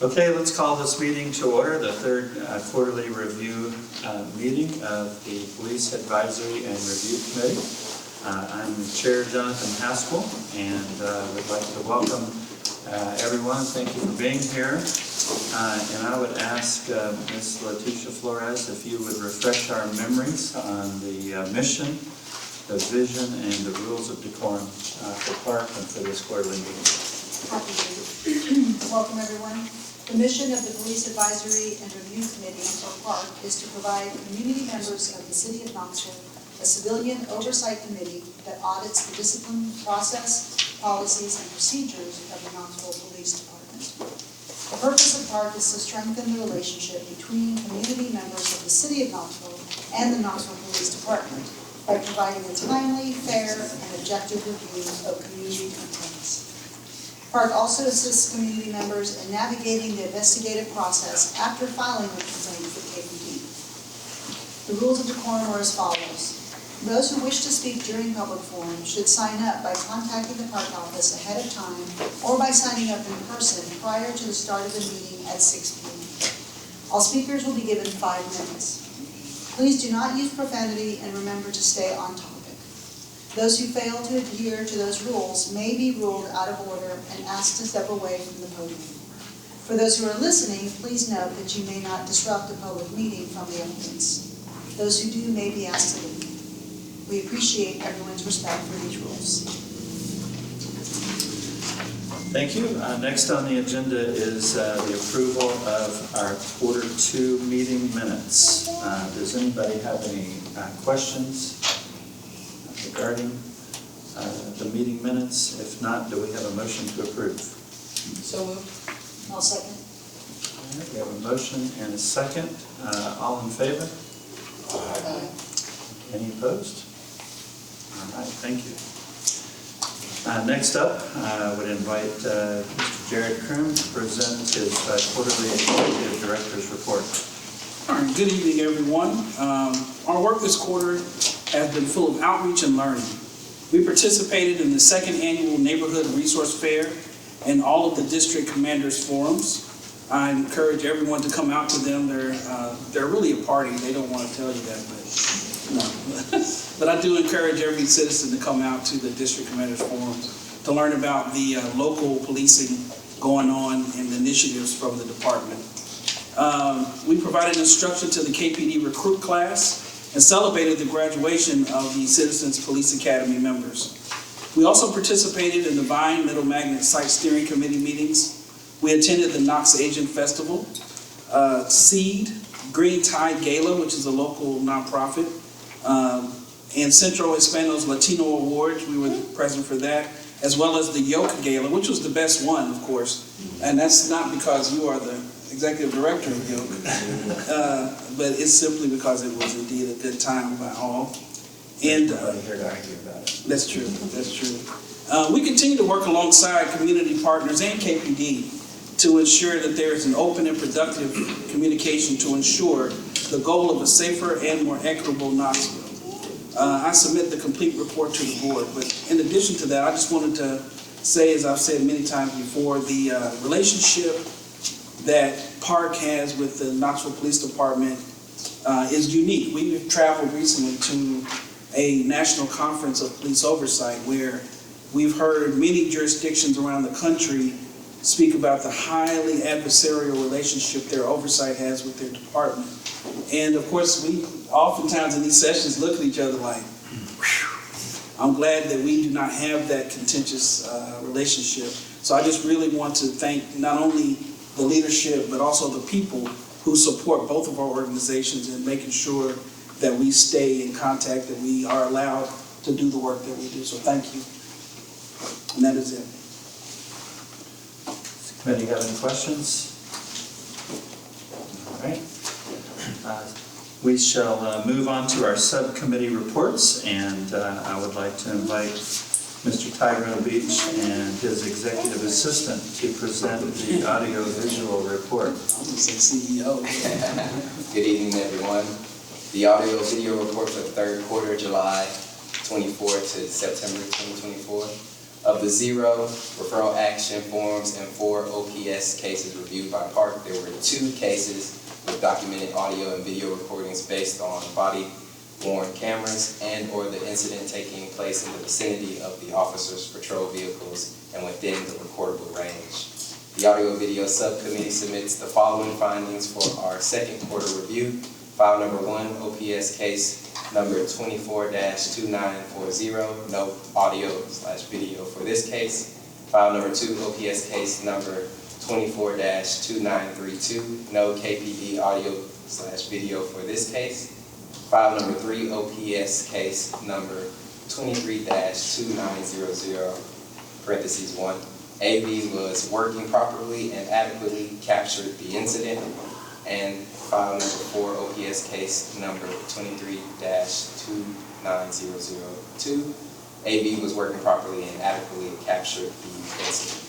Okay, let's call this meeting to order, the third quarterly review meeting of the Police Advisory and Review Committee. I'm the Chair, Jonathan Haskell, and would like to welcome everyone. Thank you for being here. And I would ask Ms. Leticia Flores if you would refresh our memories on the mission, the vision, and the rules of decorum for Parc and for this quarterly meeting. Happy to. Welcome, everyone. The mission of the Police Advisory and Review Committee for Parc is to provide community members of the City of Knoxville a civilian oversight committee that audits the discipline process, policies, and procedures of the Knoxville Police Department. The purpose of Parc is to strengthen the relationship between community members of the City of Knoxville and the Knoxville Police Department by providing a timely, fair, and objective review of community complaints. Parc also assists community members in navigating the investigative process after filing a complaint with KPD. The rules of decorum are as follows. Those who wish to speak during public forum should sign up by contacting the Parc office ahead of time or by signing up in person prior to the start of the meeting at 6 p.m. All speakers will be given 5 minutes. Please do not use profanity and remember to stay on topic. Those who fail to adhere to those rules may be ruled out of order and asked to step away from the podium. For those who are listening, please note that you may not disrupt the public meeting from the audience. Those who do may be asked to leave. We appreciate everyone's respect for these rules. Thank you. Next on the agenda is the approval of our quarter 2 meeting minutes. Does anybody have any questions regarding the meeting minutes? If not, do we have a motion to approve? So moved. I'll second. All right, we have a motion and a second. All in favor? Aye. Any opposed? All right, thank you. Next up, I would invite Mr. Jared Krum to present his quarterly executive director's report. All right, good evening, everyone. Our work this quarter has been full of outreach and learning. We participated in the 2nd annual Neighborhood Resource Fair and all of the district commanders' forums. I encourage everyone to come out to them. They're really a party. They don't want to tell you that, but no. But I do encourage every citizen to come out to the district commanders' forums to learn about the local policing going on and the initiatives from the department. We provided instruction to the KPD recruit class and celebrated the graduation of the Citizens Police Academy members. We also participated in the Vine Middle Magnet Site Steering Committee meetings. We attended the Knox Agent Festival, SEED, Green Tide Gala, which is a local nonprofit, and Centro Hispano's Latino Awards. We were present for that, as well as the Yoke Gala, which was the best one, of course. And that's not because you are the executive director of Yoke, but it's simply because it was indeed a good time by all. And here to argue about it. That's true. That's true. We continue to work alongside community partners and KPD to ensure that there is an open and productive communication to ensure the goal of a safer and more equitable Knoxville. I submit the complete report to the board, but in addition to that, I just wanted to say, as I've said many times before, the relationship that Parc has with the Knoxville Police Department is unique. We've traveled recently to a national conference of police oversight where we've heard many jurisdictions around the country speak about the highly adversarial relationship their oversight has with their department. And of course, we oftentimes in these sessions look at each other like, whew. I'm glad that we do not have that contentious relationship. So I just really want to thank not only the leadership, but also the people who support both of our organizations in making sure that we stay in contact, that we are allowed to do the work that we do. So thank you. And that is it. Committee have any questions? All right. We shall move on to our subcommittee reports, and I would like to invite Mr. Tyrone Beach and his executive assistant to present the audio-visual report. I'm going to say CEO. Good evening, everyone. The audio-video report for the 3rd quarter, July 24 to September 2024. Of the 0 referral action forms and 4 OPS cases reviewed by Parc, there were 2 cases with documented audio and video recordings based on body-worn cameras and/or the incident taking place in the vicinity of the officer's patrol vehicles and within the recordable range. The Audio-Video Subcommittee submits the following findings for our second quarter review. File number 1, OPS case number 24-2940, no audio/video for this case. File number 2, OPS case number 24-2932, no KPD audio/video for this case. File number 3, OPS case number 23-2900, parentheses 1. AV was working properly and adequately captured the incident. And file number 4, OPS case number 23-29002. AV was working properly and adequately captured the incident.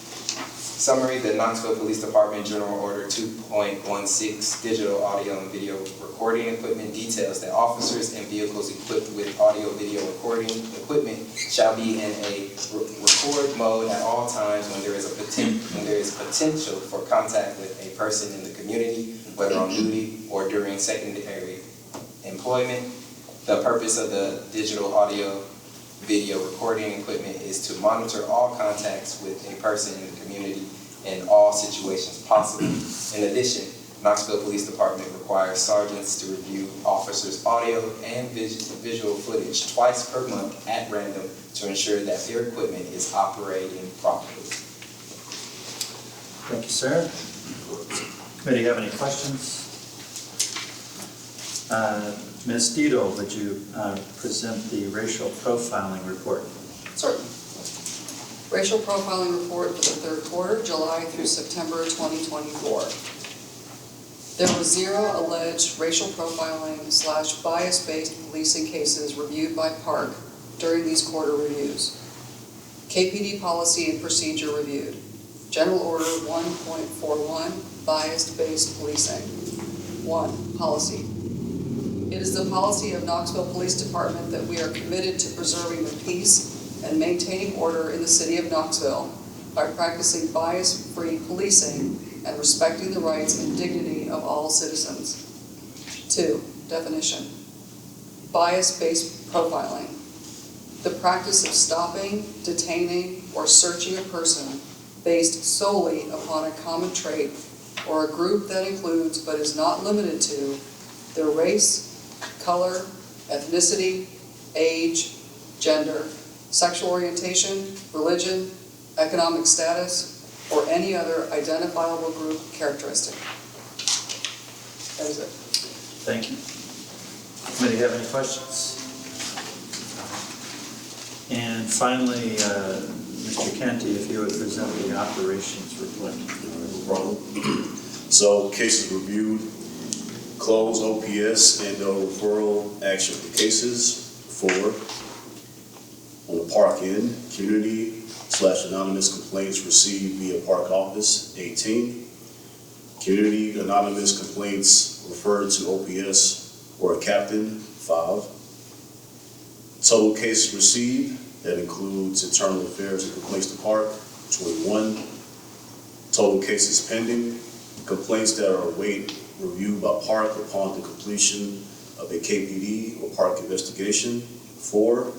Summary: the Knoxville Police Department General Order 2.16, digital audio and video recording equipment, details that officers and vehicles equipped with audio-video recording equipment shall be in a record mode at all times when there is potential for contact with a person in the community, whether on duty or during secondary employment. The purpose of the digital audio video recording equipment is to monitor all contacts with a person in the community in all situations possible. In addition, Knoxville Police Department requires sergeants to review officers' audio and visual footage twice per month at random to ensure that their equipment is operating properly. Thank you, sir. Committee, have any questions? Ms. Dito, would you present the racial profiling report? Certainly. Racial profiling report for the third quarter, July through September 2024. There were 0 alleged racial profiling/bias-based policing cases reviewed by Parc during these quarter reviews. KPD policy and procedure reviewed. General Order 1.41, bias-based policing. 1. Policy. It is the policy of Knoxville Police Department that we are committed to preserving the peace and maintaining order in the city of Knoxville by practicing bias-free policing and respecting the rights and dignity of all citizens. 2. Definition. Bias-based profiling. The practice of stopping, detaining, or searching a person based solely upon a common trait or a group that includes but is not limited to their race, color, ethnicity, age, gender, sexual orientation, religion, economic status, or any other identifiable group characteristic. That is it. Thank you. Committee, have any questions? And finally, Mr. Canty, if you would present the operations report. No problem. So, cases reviewed, closed OPS and no referral action for cases. 4. On the Parc end, community/anonymous complaints received via Parc office. 18. Community anonymous complaints referred to OPS or a captain. 5. Total cases received, that includes internal affairs and complaints to Parc. 21. Total cases pending, complaints that are await review by Parc upon the completion of a KPD or Parc investigation. 4.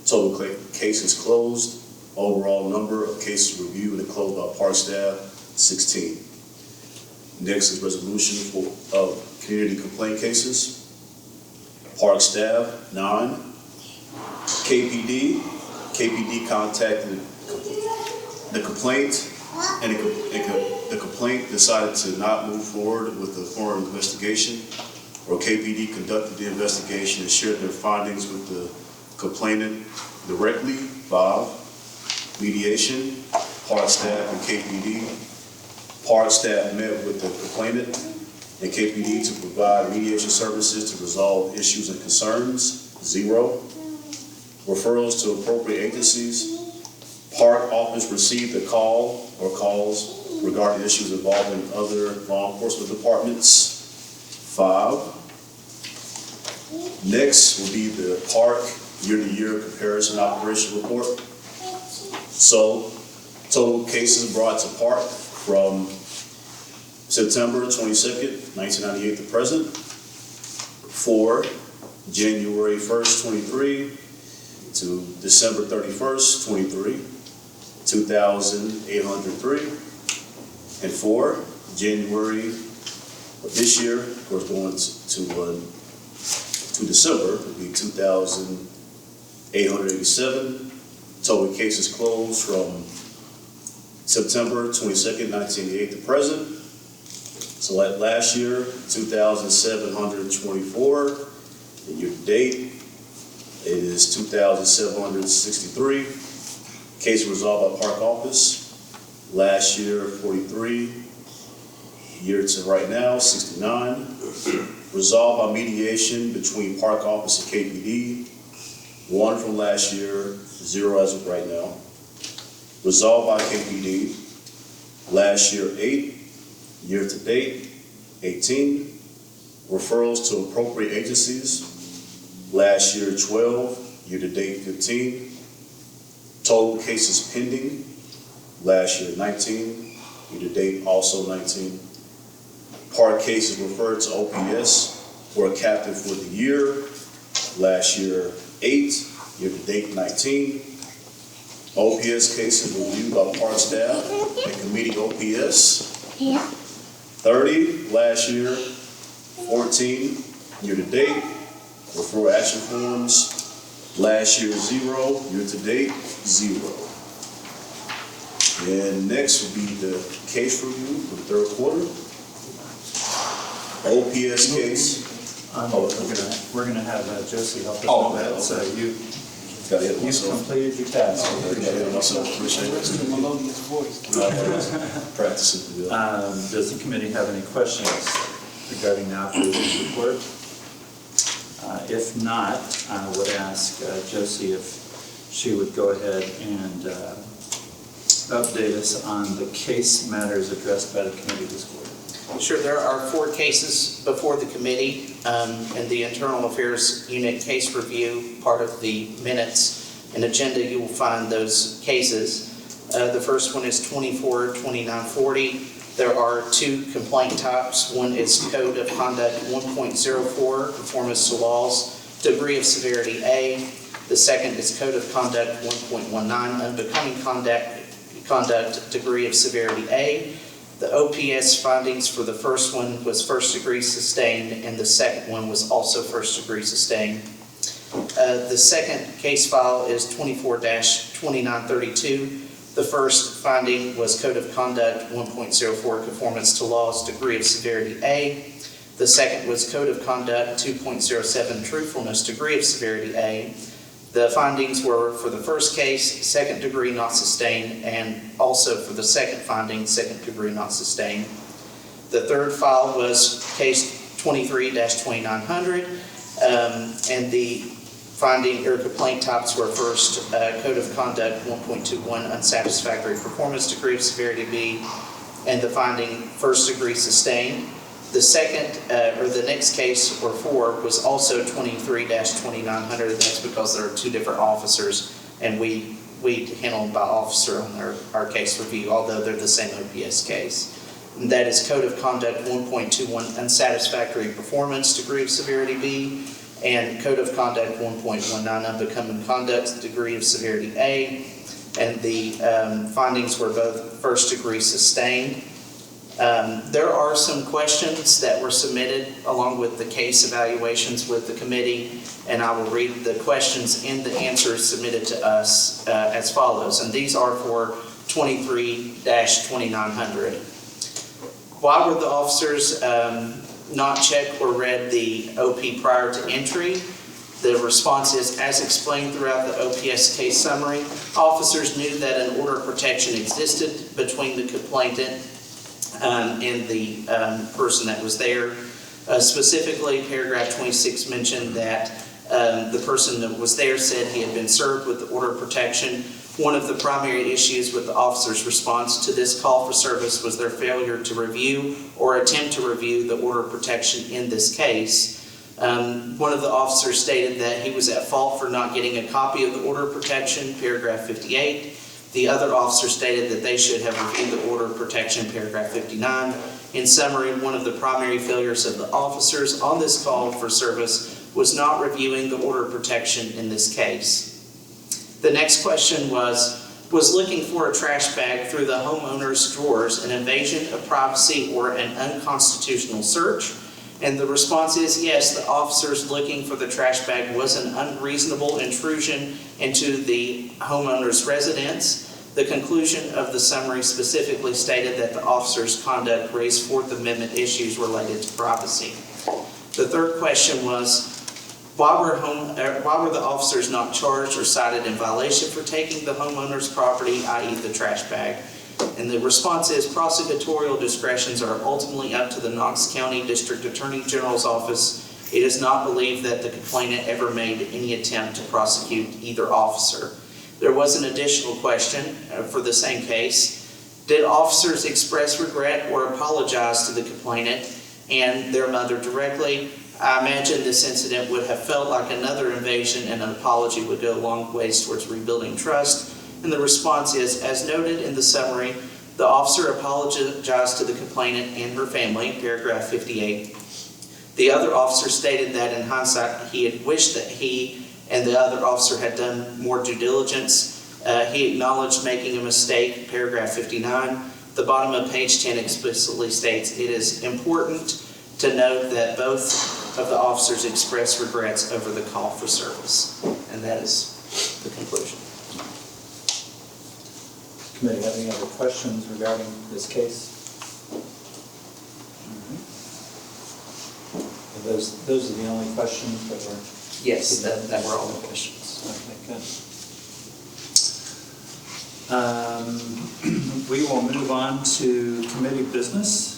Total cases closed, overall number of cases reviewed and closed by Parc staff, 16. Next is resolution of community complaint cases. Parc staff, 9. KPD contacted the complaint, and the complaint decided to not move forward with the formal investigation, or KPD conducted the investigation and shared their findings with the complainant directly. 5. Mediation, Parc staff and KPD. Parc staff met with the complainant and KPD to provide mediation services to resolve issues and concerns. 0. Referrals to appropriate agencies. Parc office received a call or calls regarding issues involving other law enforcement departments. 5. Next will be the Parc year-to-year comparison operation report. So, total cases brought to Parc from September 22nd, 1998 to present. 4, January 1st, 23 to December 31st, 23, 2,803. And 4, January of this year, of course, going to December, would be 2,887. Total cases closed from September 22nd, 1988 to present. So like last year, 2,724. And year to date, it is 2,763. Case resolved by Parc office. Last year, 43. Year to right now, 69. Resolved by mediation between Parc office and KPD. 1 from last year, 0 as of right now. Resolved by KPD. Last year, 8. Year to date, 18. Referrals to appropriate agencies. Last year, 12. Year to date, 15. Total cases pending. Last year, 19. Year to date, also 19. Parc cases referred to OPS or captive for the year. Last year, 8. Year to date, 19. OPS cases reviewed by Parc staff and committee OPS. 30 last year, 14 year to date. Referral action forms, last year 0, year to date 0. And next will be the case review for the third quarter. OPS case. We're gonna have Josie help us Oh, with that, okay. so you Got it myself. completed your task. Appreciate it myself. Appreciate it. The melodious voice. Practice it. Does the committee have any questions regarding the operations report? If not, I would ask Josie if she would go ahead and update us on the case matters addressed by the committee this quarter. Sure, there are 4 cases before the committee in the Internal Affairs Unit case review. Part of the minutes and agenda, you will find those cases. The first one is 24-2940. There are 2 complaint types. One is Code of Conduct 1.04, conformance to laws, degree of severity A. The second is Code of Conduct 1.19, unbecoming conduct, degree of severity A. The OPS findings for the first one was first degree sustained, and the second one was also first degree sustained. The second case file is 24-2932. The first finding was Code of Conduct 1.04, conformance to laws, degree of severity A. The second was Code of Conduct 2.07, truthfulness, degree of severity A. The findings were for the first case, second degree not sustained, and also for the second finding, second degree not sustained. The third file was case 23-2900, and the finding or complaint types were first Code of Conduct 1.21, unsatisfactory performance, degree of severity B, and the finding first degree sustained. The second, or the next case, or 4, was also 23-2900. That's because there are 2 different officers, and we handle them by officer on our case review, although they're the same OPS case. And that is Code of Conduct 1.21, unsatisfactory performance, degree of severity B, and Code of Conduct 1.19, unbecoming conduct, degree of severity A. And the findings were both first degree sustained. There are some questions that were submitted along with the case evaluations with the committee, and I will read the questions and the answers submitted to us as follows. And these are for 23-2900. Why were the officers not checked or read the OP prior to entry? The response is, as explained throughout the OPS case summary, officers knew that an order of protection existed between the complainant and the person that was there. Specifically, paragraph 26 mentioned that the person that was there said he had been served with the order of protection. One of the primary issues with the officer's response to this call for service was their failure to review or attempt to review the order of protection in this case. One of the officers stated that he was at fault for not getting a copy of the order of protection, paragraph 58. The other officer stated that they should have reviewed the order of protection, paragraph 59. In summary, one of the primary failures of the officers on this call for service was not reviewing the order of protection in this case. The next question was looking for a trash bag through the homeowner's drawers an invasion of privacy or an unconstitutional search? And the response is yes, the officers looking for the trash bag was an unreasonable intrusion into the homeowner's residence. The conclusion of the summary specifically stated that the officers' conduct raised Fourth Amendment issues related to privacy. The third question was, why were the officers not charged or cited in violation for taking the homeowner's property, i.e. the trash bag? And the response is prosecutorial discretions are ultimately up to the Knox County District Attorney General's office. It is not believed that the complainant ever made any attempt to prosecute either officer. There was an additional question for the same case. Did officers express regret or apologize to the complainant and their mother directly? I imagine this incident would have felt like another invasion, and an apology would go a long ways towards rebuilding trust. And the response is, as noted in the summary, the officer apologized to the complainant and her family, paragraph 58. The other officer stated that in hindsight he had wished that he and the other officer had done more due diligence. He acknowledged making a mistake, paragraph 59. The bottom of page 10 explicitly states, it is important to note that both of the officers expressed regrets over the call for service. And that is the conclusion. Committee, have any other questions regarding this case? All right. Those are the only questions that were... Yes, that were all the questions. Okay, good. We will move on to committee business.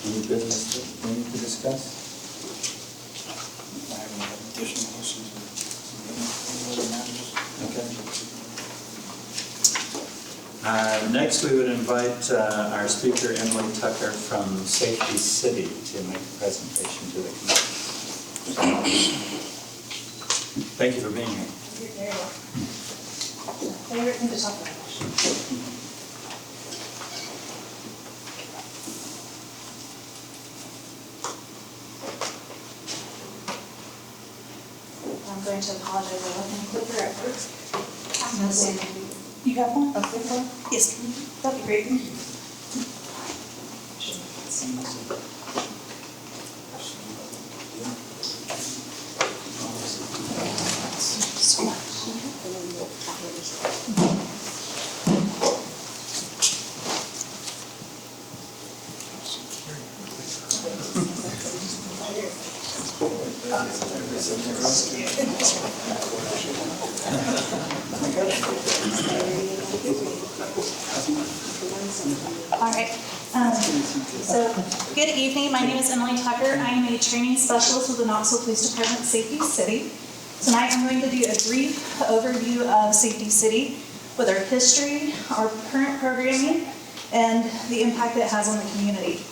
Any business that we need to discuss? I have any additional questions? Okay. Next, we would invite our speaker, Emily Tucker from Safety City, to make a presentation to the committee. Thank you for being here. You're very welcome. Favorite thing to talk about. I'm going to apologize, I left my clicker at first. I'm going to say, You have one? a quick one? Yes, that'd be great. Thank you. All right. So, good evening. My name is Emily Tucker. I am a training specialist with the Knoxville Police Department, Safety City. Tonight, I'm going to do a brief overview of Safety City with our history, our current programming, and the impact it has on the community.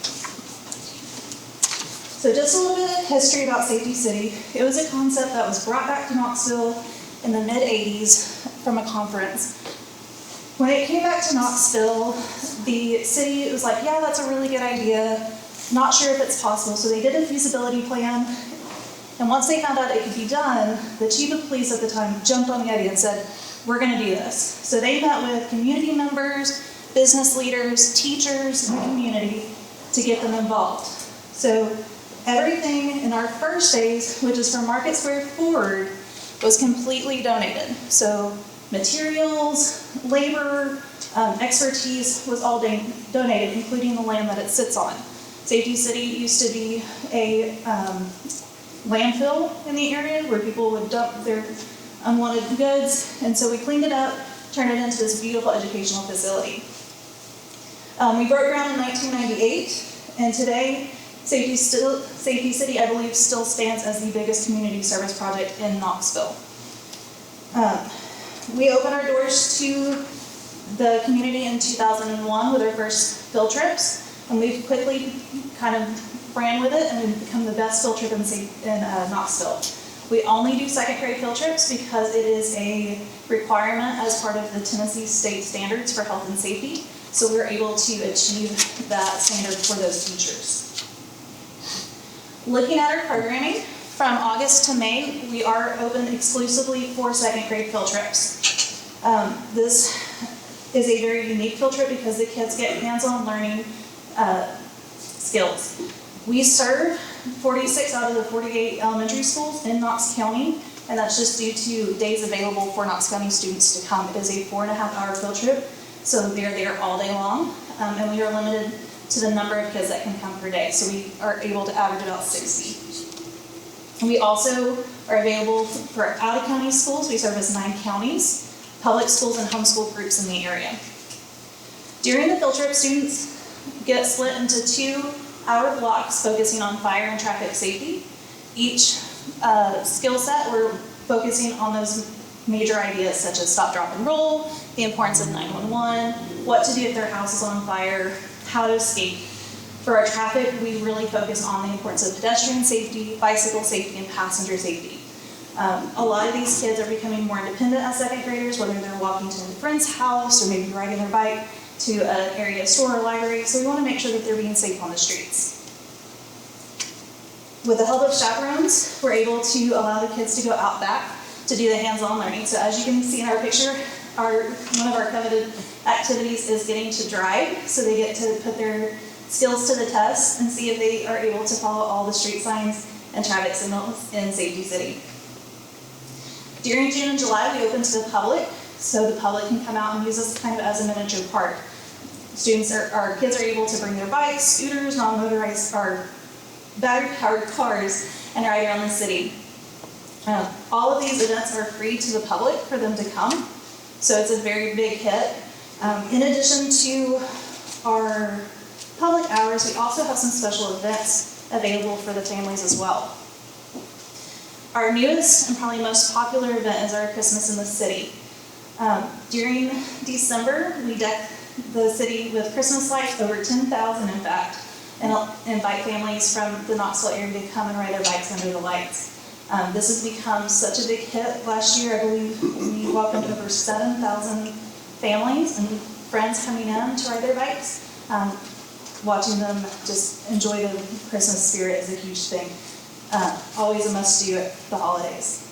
So, just a little bit of history about Safety City. It was a concept that was brought back to Knoxville in the mid-'80s from a conference. When it came back to Knoxville, the city was like, yeah, that's a really good idea. Not sure if it's possible. So they did a feasibility plan. And once they found out it could be done, the chief of police at the time jumped on the idea and said, we're going to do this. So they met with community members, business leaders, teachers in the community to get them involved. So everything in our first phase, which is from Market Square forward, was completely donated. So materials, labor, expertise was all donated, including the land that it sits on. Safety City used to be a landfill in the area where people would dump their unwanted goods, and so we cleaned it up, turned it into this beautiful educational facility. We broke ground in 1998, and today Safety City, I believe, still stands as the biggest community service project in Knoxville. We opened our doors to the community in 2001 with our first field trips, and we've quickly kind of ran with it, and we've become the best field trip in Knoxville. We only do second grade field trips because it is a requirement as part of the Tennessee state standards for health and safety. So we're able to achieve that standard for those teachers. Looking at our programming, from August to May, we are open exclusively for second grade field trips. This is a very unique field trip because the kids get hands-on learning skills. We serve 46 out of the 48 elementary schools in Knox County, and that's just due to days available for Knox County students to come. It is a 4.5-hour field trip, so they're there all day long, and we are limited to the number of kids that can come per day, so we are able to average about 60. We also are available for out-of-county schools. We service 9 counties, public schools, and homeschool groups in the area. During the field trip, students get split into 2-hour blocks focusing on fire and traffic safety. Each skill set, we're focusing on those major ideas such as stop, drop, and roll, the importance of 911, what to do if their house is on fire, how to escape. For our traffic, we really focus on the importance of pedestrian safety, bicycle safety, and passenger safety. A lot of these kids are becoming more independent as second graders, whether they're walking to a friend's house or maybe riding their bike to an area store or library, so we want to make sure that they're being safe on the streets. With the help of chaperones, we're able to allow the kids to go out back to do the hands-on learning. So as you can see in our picture, one of our coveted activities is getting to drive, so they get to put their skills to the test and see if they are able to follow all the street signs and traffic signals in Safety City. During June and July, we open to the public, so the public can come out and use this kind of as a miniature park. Our kids are able to bring their bikes, scooters, non-motorized, or battery-powered cars, and ride around the city. All of these events are free to the public for them to come, so it's a very big hit. In addition to our public hours, we also have some special events available for the families as well. Our newest and probably most popular event is our Christmas in the City. During December, we deck the city with Christmas lights, over 10,000 in fact, and invite families from the Knoxville area to come and ride their bikes under the lights. This has become such a big hit. Last year, I believe we welcomed over 7,000 families and friends coming in to ride their bikes. Watching them just enjoy the Christmas spirit is a huge thing. Always a must-do at the holidays.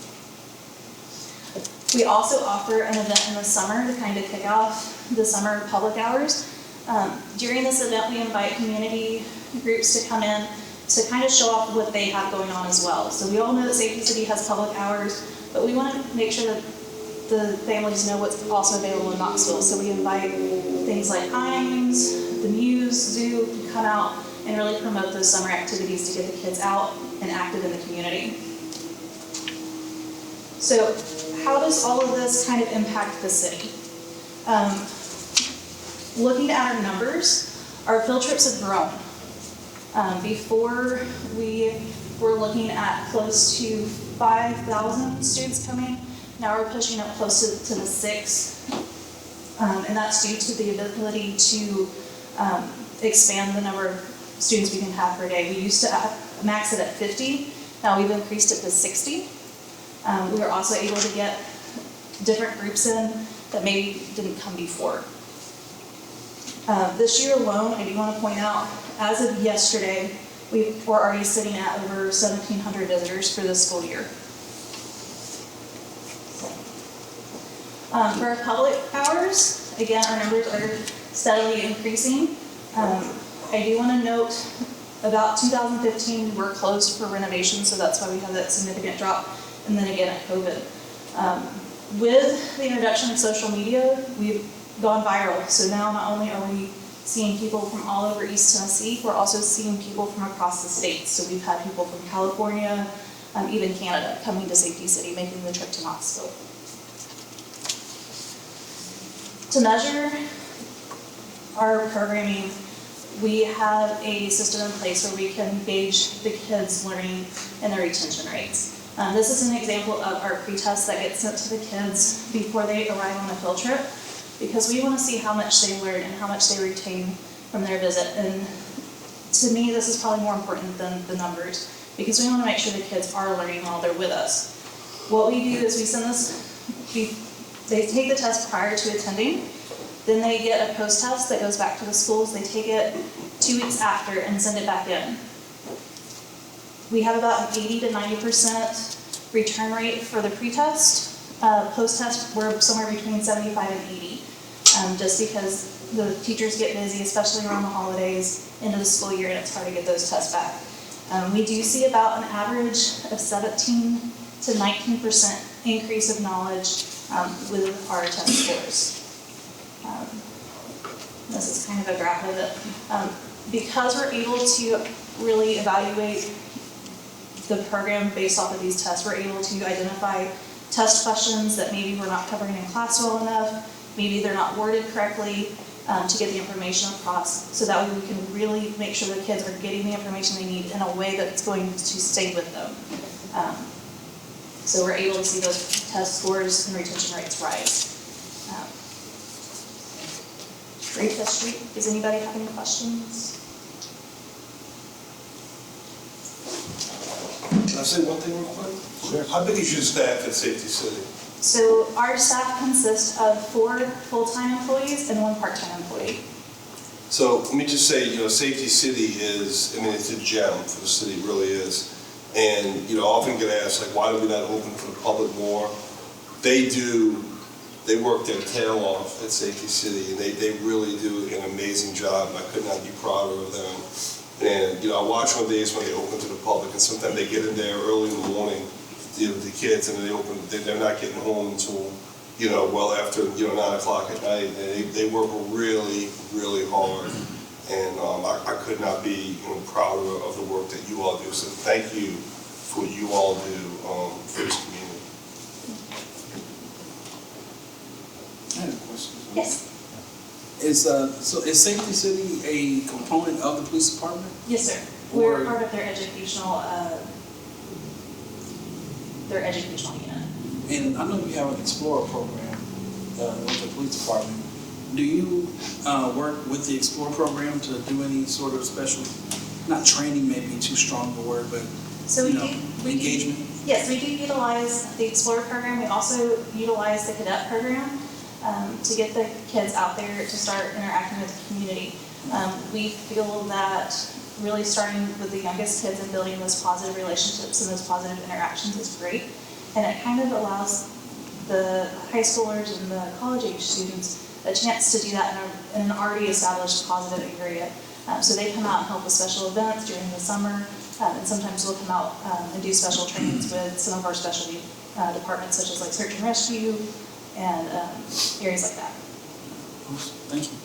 We also offer an event in the summer to kind of kick off the summer public hours. During this event, we invite community groups to come in to kind of show off what they have going on as well. So we all know that Safety City has public hours, but we want to make sure that the families know what's also available in Knoxville. So we invite things like IMES, the Muse, Zoo to come out and really promote those summer activities to get the kids out and active in the community. So how does all of this kind of impact the city? Looking at our numbers, our field trips have grown. Before we were looking at close to 5,000 students coming. Now we're pushing up close to the 6. And that's due to the ability to expand the number of students we can have per day. We used to max it at 50. Now we've increased it to 60. We were also able to get different groups in that maybe didn't come before. This year alone, I do want to point out, as of yesterday, we're already sitting at over 1,700 visitors for this school year. For our public hours, again, our numbers are steadily increasing. I do want to note, about 2015, we were closed for renovation, so that's why we have that significant drop, and then again at COVID. With the introduction of social media, we've gone viral. So now not only are we seeing people from all over East Tennessee, we're also seeing people from across the states. So we've had people from California, even Canada, coming to Safety City, making the trip to Knoxville. To measure our programming, we have a system in place where we can gauge the kids' learning and their retention rates. This is an example of our pre-test that gets sent to the kids before they arrive on a field trip, because we want to see how much they learn and how much they retain from their visit. And to me, this is probably more important than the numbers. because we want to make sure the kids are learning while they're with us. What we do is we send they take the test prior to attending, then they get a post-test that goes back to the schools. They take it 2 weeks after and send it back in. We have about an 80 to 90% return rate for the pre-test. Post-test, we're somewhere between 75 and 80, just because the teachers get busy, especially around the holidays, into the school year, and it's hard to get those tests back. We do see about an average of 17 to 19% increase of knowledge with our test scores. This is kind of a graph of it. Because we're able to really evaluate the program based off of these tests, we're able to identify test questions that maybe we're not covering in class well enough, maybe they're not worded correctly, to get the information across, so that way we can really make sure the kids are getting the information they need in a way that's going to stay with them. So we're able to see those test scores and retention rates rise. Great history. Does anybody have any questions? Can I say one thing real quick? Sure. How big is your staff at Safety City? So our staff consists of 4 full-time employees and 1 part-time employee. So let me just say, Safety City is, it's a gem for the city, it really is. And, I often get asked, like, why do we not open for the public more? They work their tail off at Safety City, and they really do an amazing job, and I could not be prouder of them. And, I watch on days when they open to the public, and sometimes they get in there early in the morning, the kids, and they're not getting home until, well after, 9 o'clock at night. And they work really, really hard. And I could not be prouder of the work that you all do. So thank you for what you all do for this community. I have a question. Yes. Is Safety City a component of the police department? Yes, sir. We're part of their educational unit. And I know you have an Explorer program with the police department. Do you work with the Explorer program to do any sort of special, not training may be too strong a word, but So engagement? Yes, we do utilize the Explorer program. We also utilize the cadet program to get the kids out there to start interacting with the community. We feel that really starting with the youngest kids and building those positive relationships and those positive interactions is great. And it kind of allows the high schoolers and the college age students a chance to do that in an already established positive area. So they come out and help with special events during the summer, and sometimes we'll come out and do special trainings with some of our specialty departments, such as like search and rescue and areas like that. Thank you.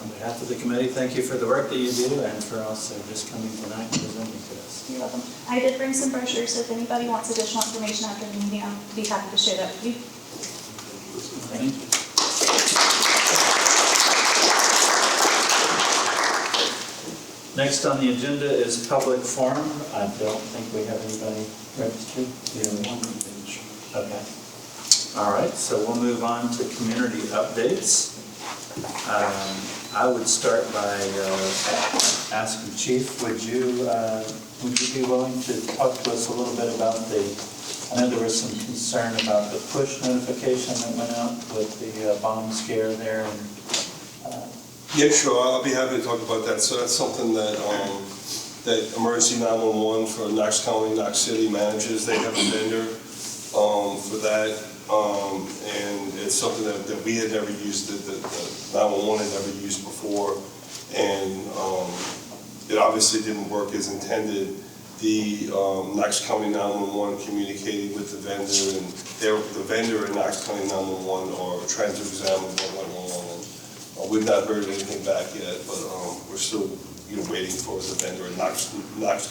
On behalf of the committee, thank you for the work that you do and for also just coming tonight and presenting to us. You're welcome. I did bring some brochures, so if anybody wants additional information after the meeting, I'll be happy to share that with you. Thank you. Next on the agenda is public forum. I don't think we have anybody registered. Okay. All right, so we'll move on to community updates. I would start by asking Chief, would you be willing to talk to us a little bit about I know there was some concern about the push notification that went out with the bomb scare there. Yeah, sure. I'll be happy to talk about that. So that's something that that Emergency 911 for Knox County, Knox City manages. They have a vendor for that, and it's something that we had never used, that 911 had never used before, and it obviously didn't work as intended. The Knox County 911 communicated with the vendor, and the vendor and Knox County 911 are trying to examine what went wrong. We've not heard anything back yet, but we're still waiting for the vendor at Knox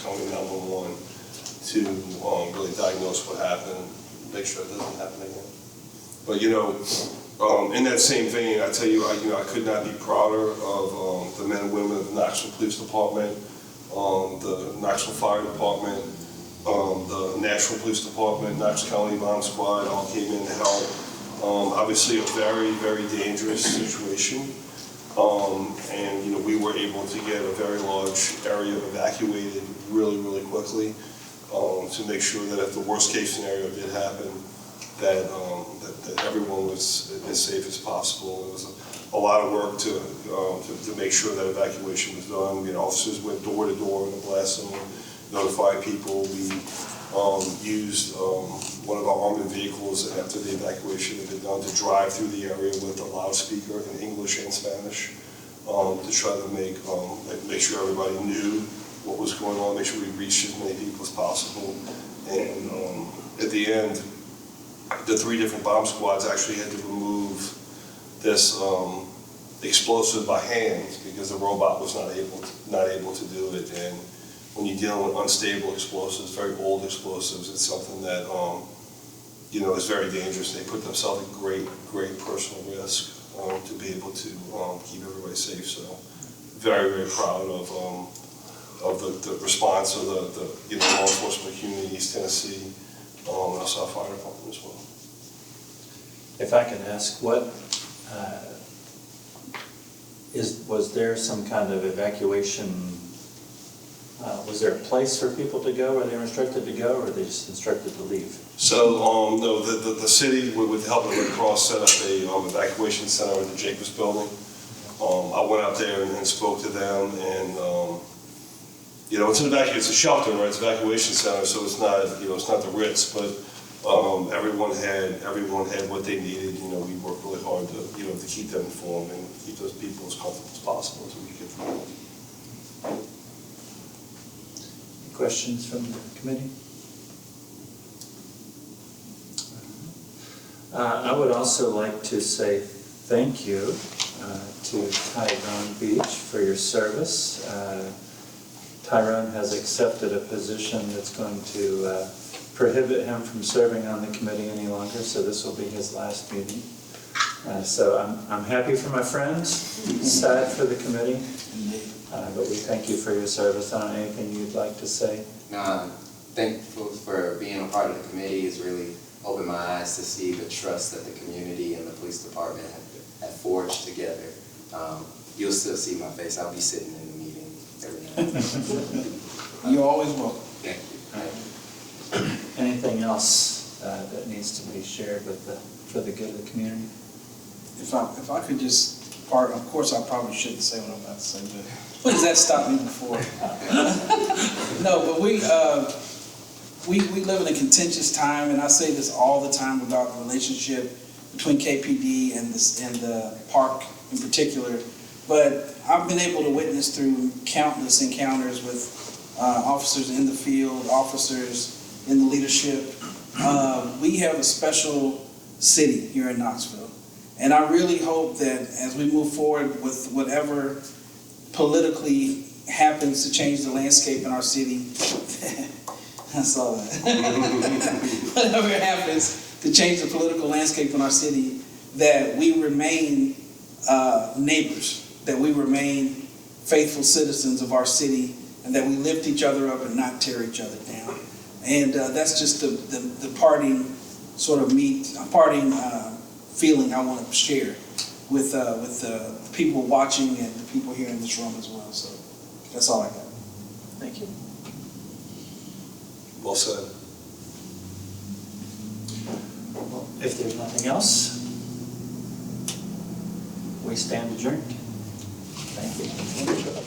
County 911 to really diagnose what happened, make sure it doesn't happen again. But in that same vein, I tell you, I could not be prouder of the men and women of the Knoxville Police Department, the Knoxville Fire Department, the Nashville Police Department, Knox County Bomb Squad all came in to help. Obviously a very, very dangerous situation. And, we were able to get a very large area evacuated really, really quickly, to make sure that if the worst case scenario did happen, that everyone was as safe as possible. It was a lot of work to make sure that evacuation was done. Officers went door to door in the blast zone, notified people. We used one of our armored vehicles after the evacuation had been done to drive through the area with a loudspeaker in English and Spanish, to try to make sure everybody knew what was going on, make sure we reached as many people as possible. And at the end, the 3 different bomb squads actually had to remove this explosive by hand because the robot was not able to do it. And when you're dealing with unstable explosives, very old explosives, it's something that is very dangerous. They put themselves at great personal risk to be able to keep everybody safe. So very, very proud of the response of the law enforcement community in East Tennessee, and also our fire department as well. If I could ask, was there some kind of evacuation, was there a place for people to go, where they were instructed to go, or were they just instructed to leave? So, no, the city, with the help of the Red Cross, set up a evacuation center at the Jacobs building. I went out there and spoke to them, and it's a shelter, right? It's an evacuation center, so it's not, it's not the Ritz, but everyone had what they needed. We worked really hard to keep them informed and keep those people as comfortable as possible until we get through it. Questions from the committee? I would also like to say thank you to Tyrone Beach for your service. Tyrone has accepted a position that's going to prohibit him from serving on the committee any longer, so this will be his last meeting. So I'm happy for my friends, sad for the committee, but we thank you for your service. I don't know, anything you'd like to say? No, I'm thankful for being a part of the committee. It's really opened my eyes to see the trust that the community and the police department have forged together. You'll still see my face. I'll be sitting in the meeting every night. You're always welcome. Thank you. Anything else that needs to be shared for the good of the community? If I could just, of course I probably shouldn't say what I'm about to say, but what does that stop me before? No, but we live in a contentious time, and I say this all the time about the relationship between KPD and the park in particular. But I've been able to witness through countless encounters with officers in the field, officers in the leadership. We have a special city here in Knoxville. And I really hope that as we move forward with whatever politically happens to change the landscape in our city, I saw that. Whatever happens to change the political landscape in our city, that we remain neighbors, that we remain faithful citizens of our city, and that we lift each other up and not tear each other down. And that's just the parting sort of feeling I want to share with the people watching and the people here in this room as well. So that's all I got. Thank you. Well said. Well, if there's nothing else, we stand adjourned. Thank you.